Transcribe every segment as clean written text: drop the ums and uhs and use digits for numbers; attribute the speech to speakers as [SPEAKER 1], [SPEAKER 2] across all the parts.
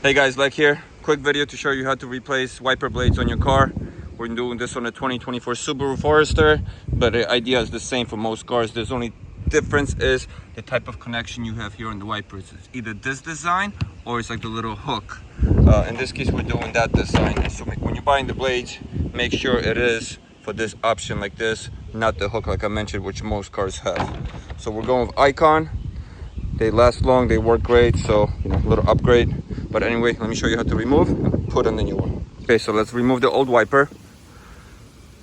[SPEAKER 1] Hey guys, LechK here. Quick video to show you how to replace wiper blades on your car. We're doing this on a 2024 Subaru Forester, but the idea is the same for most cars. There's only difference is the type of connection you have here on the wipers. It's either this design or it's like the little hook. In this case, we're doing that design. So when you're buying the blades, make sure it is for this option like this, not the hook like I mentioned, which most cars have. So we're going with Icon. They last long, they work great, so a little upgrade. But anyway, let me show you how to remove and put on the new one. Okay, so let's remove the old wiper.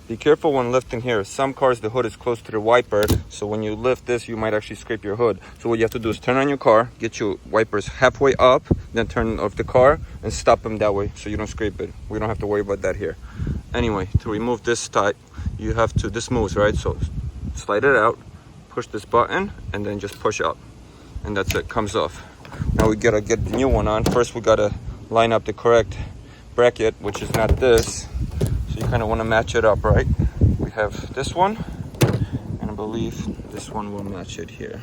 [SPEAKER 1] Be careful when lifting here. Some cars, the hood is close to the wiper, so when you lift this, you might actually scrape your hood. So what you have to do is turn on your car, get your wipers halfway up, then turn off the car and stop them that way so you don't scrape it. We don't have to worry about that here. Anyway, to remove this type, you have to, this moves, right? So slide it out, push this button, and then just push up. And that's it, comes off. Now we gotta get the new one on. First we gotta line up the correct bracket, which is not this. So you kind of want to match it up, right? We have this one, and I believe this one will match it here.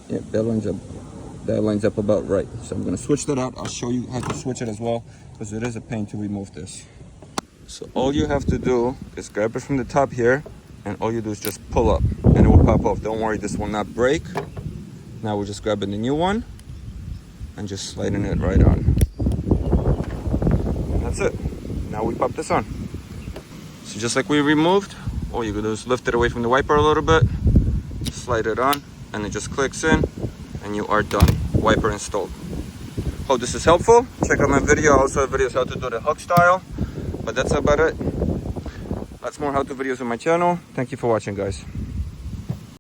[SPEAKER 1] Yeah, that lines up about right. So I'm gonna switch that out. I'll show you how to switch it as well, because it is a pain to remove this. So all you have to do is grab it from the top here, and all you do is just pull up and it will pop off. Don't worry, this will not break. Now we're just grabbing the new one and just sliding it right on. And that's it. Now we pop this on. So just like we removed, all you do is lift it away from the wiper a little bit, slide it on, and it just clicks in and you are done. Wiper installed. Hope this is helpful. Check out my video. I also have videos how to do the hook style, but that's about it. Lots more how-to videos on my channel. Thank you for watching, guys.